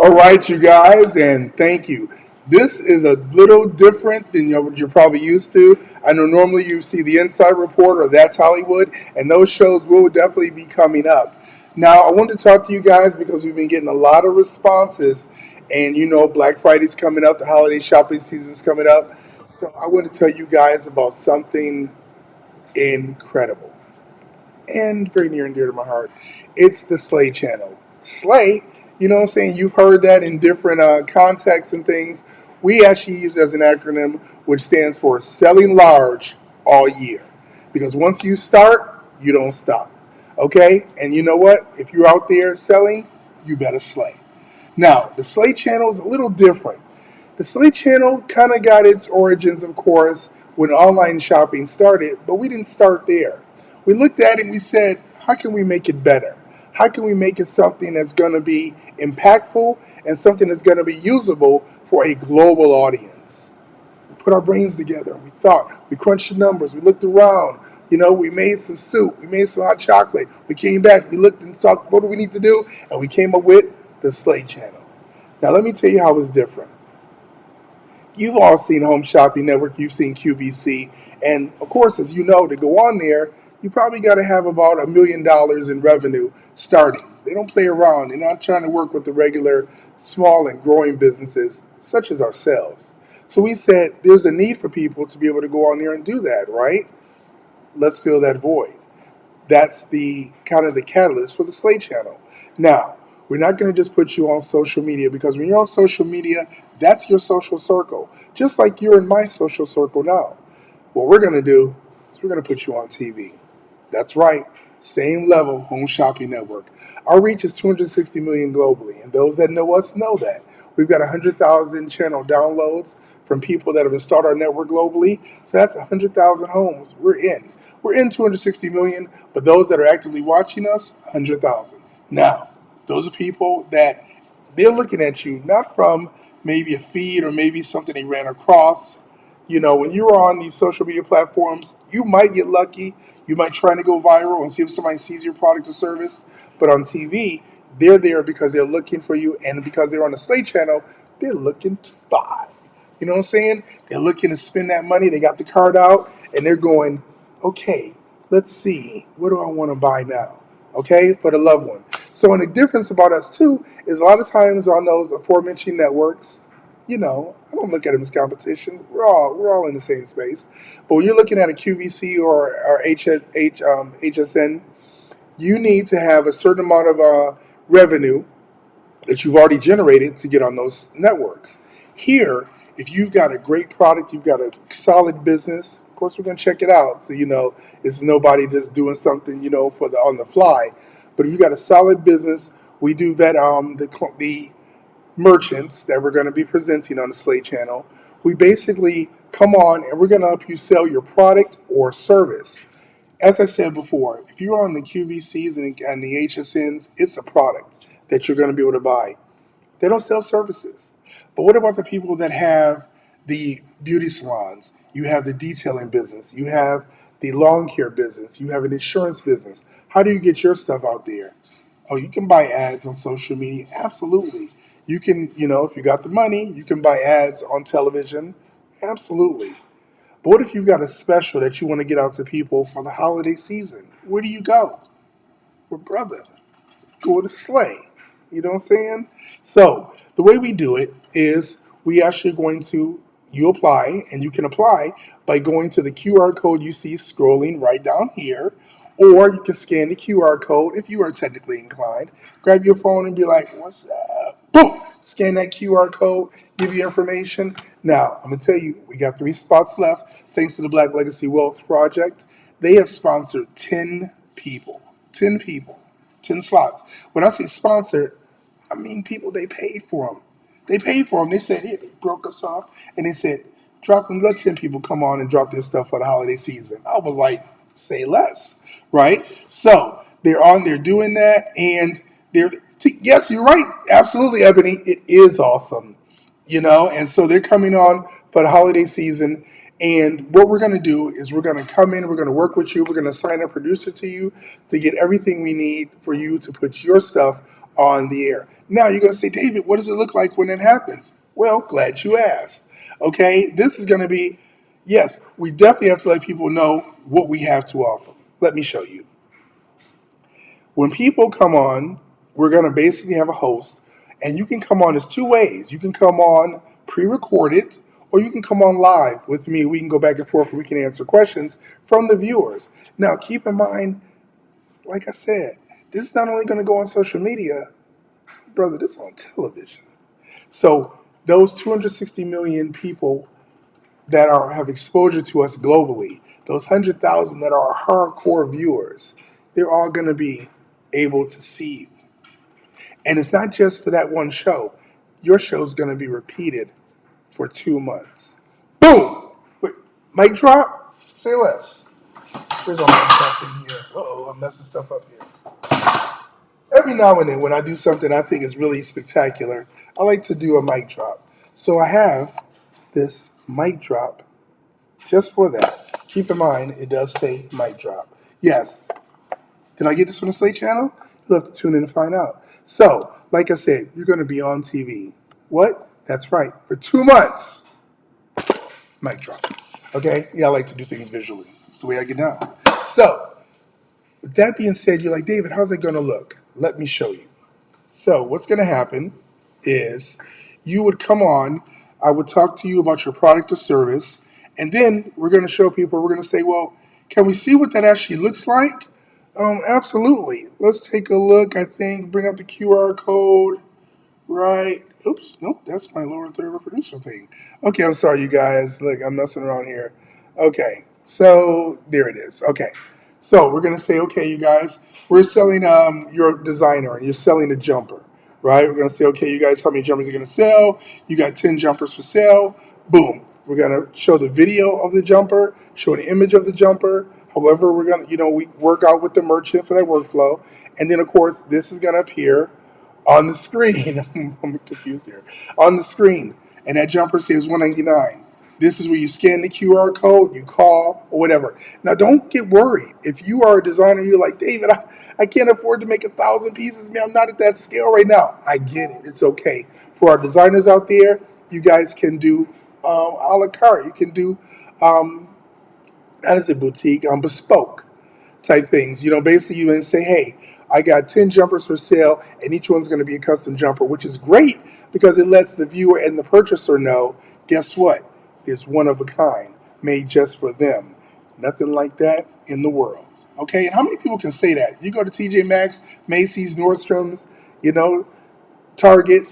All right, you guys, and thank you. This is a little different than what you're probably used to. I know normally you see the Inside Report or That's Hollywood, and those shows will definitely be coming up. Now, I wanted to talk to you guys because we've been getting a lot of responses, and Black Friday's coming up, the holiday shopping season's coming up. So I want to tell you guys about something incredible and very near and dear to my heart. It's the Slay channel. Slay, you know what I'm saying? You've heard that in different contexts and things. We actually use it as an acronym, which stands for Selling Large All Year. Because once you start, you don't stop. Okay? And you know what? If you're out there selling, you better slay. Now, the Slay channel is a little different. The Slay channel kind of got its origins, of course, when online shopping started, but we didn't start there. We looked at it and we said, how can we make it better? How can we make it something that's going to be impactful and something that's going to be usable for a global audience? We put our brains together and we thought, we crunched the numbers, we looked around, we made some soup, we made some hot chocolate, we came back, we looked and thought, what do we need to do? And we came up with the Slate channel. Now let me tell you how it's different. You've all seen Home Shopping Network, you've seen QVC, and of course, as you know, to go on there, you probably got to have about $1 million in revenue starting. They don't play around. They're not trying to work with the regular small and growing businesses such as ourselves. So we said there's a need for people to be able to go on there and do that, right? Let's fill that void. That's the kind of the catalyst for the Slate channel. Now, we're not going to just put you on social media because when you're on social media, that's your social circle. Just like you're in my social circle now. What we're going to do is we're going to put you on TV. That's right. Same level, Home Shopping Network. Our reach is 260 million globally, and those that know us know that. We've got 100,000 channel downloads from people that have installed our network globally. So that's 100,000 homes we're in. We're in 260 million, but those that are actively watching us, 100,000. Now, those are people that they're looking at you not from maybe a feed or maybe something they ran across. When you're on these social media platforms, you might get lucky. You might try to go viral and see if somebody sees your product or service. But on TV, they're there because they're looking for you. And because they're on the Slate channel, they're looking to buy. You know what I'm saying? They're looking to spend that money. They got the card out and they're going, okay, let's see. What do I want to buy now? Okay, for the loved one. So, and the difference about us too is a lot of times on those aforementioned networks, I don't look at them as competition. We're all in the same space. But when you're looking at a QVC or HSN, you need to have a certain amount of revenue that you've already generated to get on those networks. Here, if you've got a great product, you've got a solid business. Of course, we're going to check it out, so it's nobody just doing something for the on the fly. But if you've got a solid business, we do vet the merchants that we're going to be presenting on the Slate channel. We basically come on and we're going to help you sell your product or service. As I said before, if you're on the QVCs and the HSNs, it's a product that you're going to be able to buy. They don't sell services. But what about the people that have the beauty salons? You have the detailing business. You have the lawn care business. You have an insurance business. How do you get your stuff out there? Oh, you can buy ads on social media. Absolutely. You can, if you got the money, you can buy ads on television. Absolutely. But what if you've got a special that you want to get out to people for the holiday season? Where do you go? Well, brother, go to Slay. You know what I'm saying? So the way we do it is we actually going to, you apply, and you can apply by going to the QR code you see scrolling right down here, or you can scan the QR code if you are technically inclined. Grab your phone and be like, what's that? Boom! Scan that QR code, give you information. Now, I'm going to tell you, we got 3 spots left thanks to the Black Legacy Wealth Project. They have sponsored 10 people. 10 people. 10 slots. When I say sponsored, I mean people, they paid for them. They paid for them. They said, here, they broke us off. And they said, drop them, let 10 people come on and drop their stuff for the holiday season. I was like, say less, right? So they're on there doing that. And yes, you're right. Absolutely, Ebony. It is awesome, And so they're coming on for the holiday season. And what we're going to do is we're going to come in, we're going to work with you, we're going to assign a producer to you to get everything we need for you to put your stuff on the air. Now you're going to say, David, what does it look like when it happens? Well, glad you asked. Okay, this is going to be, yes, we definitely have to let people know what we have to offer. Let me show you. When people come on, we're going to basically have a host, and you can come on, there's two ways. You can come on pre-recorded, or you can come on live with me. We can go back and forth, and we can answer questions from the viewers. Now, keep in mind, like I said, this is not only going to go on social media, brother, this is on television. So those 260 million people that have exposure to us globally, those 100,000 that are hardcore viewers, they're all going to be able to see you. And it's not just for that one show. Your show's going to be repeated for 2 months. Boom! Wait, mic drop? Say less. Where's all my stuff in here? Uh-oh, I'm messing stuff up here. Every now and then when I do something I think is really spectacular, I like to do a mic drop. So I have this mic drop just for that. Keep in mind, it does say mic drop. Yes. Did I get this on the Slate channel? You'll have to tune in to find out. So, like I said, you're going to be on TV. What? That's right. For 2 months. Mic drop. Okay? Yeah, I like to do things visually. It's the way I get down. So, with that being said, you're like, David, how's it going to look? Let me show you. So, what's going to happen is you would come on, I would talk to you about your product or service, and then we're going to show people, we're going to say, well, can we see what that actually looks like? Absolutely. Let's take a look. I think bring up the QR code. Right. Oops. Nope. That's my lower third producer thing. Okay. I'm sorry, you guys. Look, I'm messing around here. Okay. So there it is. Okay. So we're gonna say, okay, you guys, we're selling your designer and you're selling a jumper, right? We're gonna say, okay, you guys, how many jumpers are you gonna sell? You got 10 jumpers for sale. Boom. We're gonna show the video of the jumper, show an image of the jumper. However, we're gonna, we work out with the merchant for that workflow, and then of course this is gonna appear on the screen. I'm confused here. On the screen, and that jumper says 199. This is where you scan the QR code, you call, or whatever. Now, don't get worried. If you are a designer, you're like, David, I can't afford to make 1,000 pieces. Man, I'm not at that scale right now. I get it. It's okay. For our designers out there, you guys can do a la carte. You can do, that is a boutique, bespoke type things. Basically you can say, hey, I got 10 jumpers for sale, and each one's going to be a custom jumper, which is great because it lets the viewer and the purchaser know, guess what? It's one of a kind, made just for them. Nothing like that in the world. Okay, and how many people can say that? You go to TJ Maxx, Macy's, Nordstrom's, Target,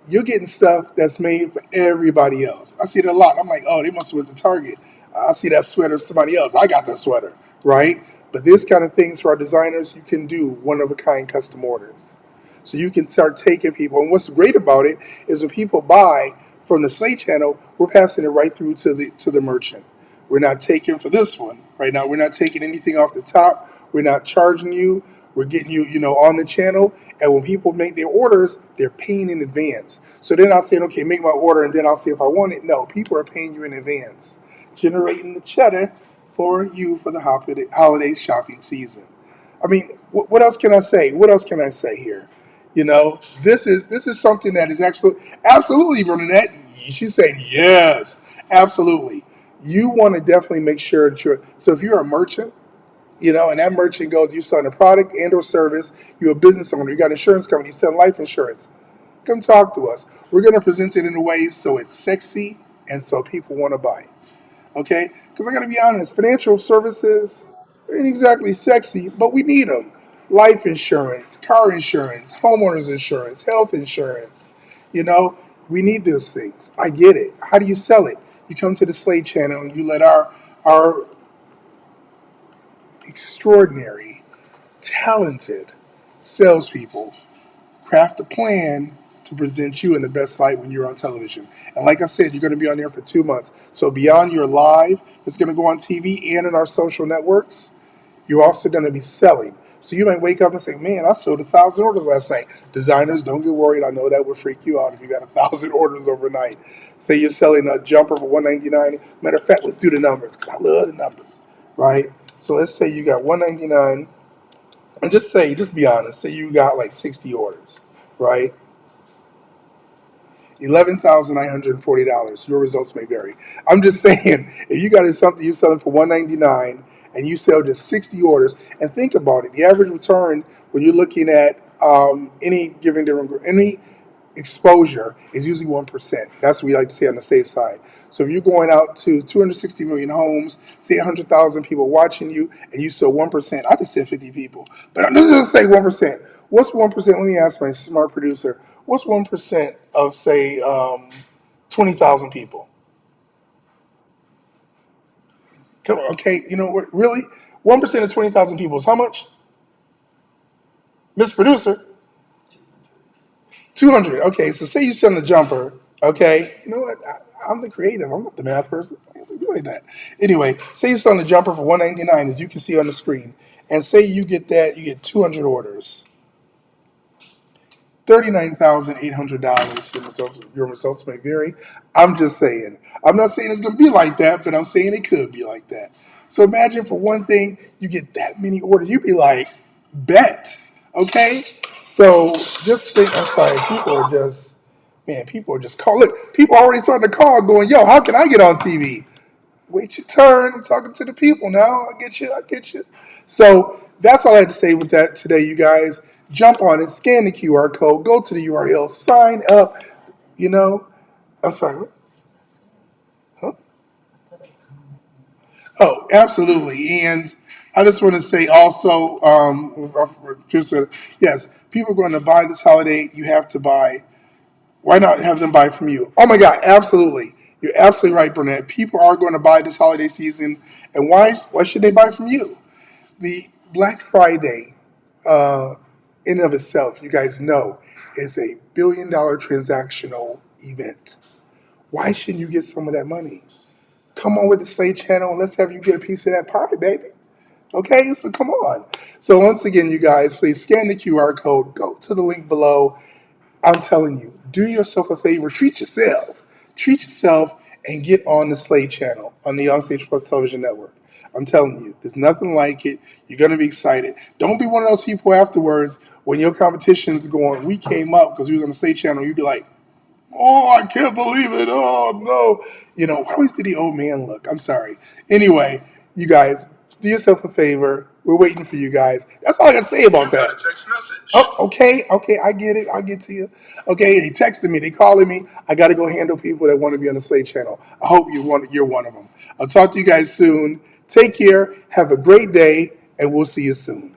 you're getting stuff that's made for everybody else. I see it a lot. I'm like, oh, they must have went to Target. I see that sweater, somebody else. I got that sweater, right? But this kind of things for our designers, you can do one-of-a-kind custom orders. So you can start taking people. And what's great about it is when people buy from the Slate channel, we're passing it right through to the merchant. We're not taking for this one right now. We're not taking anything off the top. We're not charging you. We're getting you, on the channel. And when people make their orders, they're paying in advance. So they're not saying, okay, make my order and then I'll see if I want it. No, people are paying you in advance, generating the cheddar for you for the holiday shopping season. I mean, what else can I say? What else can I say here? This is something that is absolutely, Bernadette. She's saying yes, absolutely. You want to definitely make sure that so if you're a merchant, and that merchant goes, you're selling a product and or service, you're a business owner, you got an insurance company, you sell life insurance, come talk to us. We're going to present it in a way so it's sexy and so people want to buy it. Okay? Because I got to be honest, financial services ain't exactly sexy, but we need them. Life insurance, car insurance, homeowners insurance, health insurance. We need those things. I get it. How do you sell it? You come to the Slate channel and you let our extraordinary, talented salespeople craft a plan to present you in the best light when you're on television. And like I said, you're going to be on there for 2 months. So beyond your live, it's going to go on TV and in our social networks, you're also going to be selling. So you might wake up and say, man, I sold 1,000 orders last night. Designers, don't get worried. I know that would freak you out if you got 1,000 orders overnight. Say you're selling a jumper for $199. Matter of fact, let's do the numbers because I love the numbers, right? So let's say you got $199, and just be honest, say you got like 60 orders, right? $11,940. Your results may vary. I'm just saying, if you got something you're selling for $199 and you sell just 60 orders, and think about it, the average return when you're looking at any given different any exposure is usually 1%. That's what we like to say on the safe side. So if you're going out to 260 million homes, say 100,000 people watching you, and you sell 1%, I just said 50 people, but I'm just going to say 1%. What's 1%? Let me ask my smart producer. What's 1% of, say, 20,000 people? Come on, okay, you know what? Really? 1% of 20,000 people is how much? Miss Producer? 200. Okay, so say you send a jumper. Okay, you know what? I'm the creative. I'm not the math person. I have to do like that. Anyway, say you send a jumper for 199, as you can see on the screen, and say you get that, you get 200 orders. $39,800. Your results may vary. I'm just saying. I'm not saying it's going to be like that, but I'm saying it could be like that. So imagine for one thing, you get that many orders. You'd be like, bet. Okay? So just think, I'm sorry, people are just calling. Look, people are already starting to call going, yo, how can I get on TV? Wait your turn. I'm talking to the people now. I get you. I get you. So that's all I had to say with that today, you guys. Jump on it, scan the QR code, go to the URL, sign up. You know, I'm sorry. What? Huh? Oh, absolutely. And I just want to say also, just yes, people are going to buy this holiday. You have to buy. Why not have them buy from you? Oh my God, absolutely. You're absolutely right, Burnett. People are going to buy this holiday season, and why? Why should they buy from you? The Black Friday, in and of itself, you guys know, is a $1 billion transactional event. Why shouldn't you get some of that money? Come on with the Slay Channel and let's have you get a piece of that pie, baby. Okay, so come on. So once again, you guys, please scan the QR code, go to the link below. I'm telling you, do yourself a favor, treat yourself, and get on the Slate channel on the OnStage Plus Television Network. I'm telling you, there's nothing like it. You're gonna be excited. Don't be one of those people afterwards when your competition's going. We came up because we was on the Slate channel. You'd be like, oh, I can't believe it. Oh no, I always do the old man look. I'm sorry. Anyway, you guys, do yourself a favor. We're waiting for you guys. That's all I got to say about that. Text message. Oh, okay, I get it. I'll get to you. Okay, they texted me, they calling me. I got to go handle people that want to be on the Slate channel. I hope you're one of them. I'll talk to you guys soon. Take care. Have a great day, and we'll see you soon.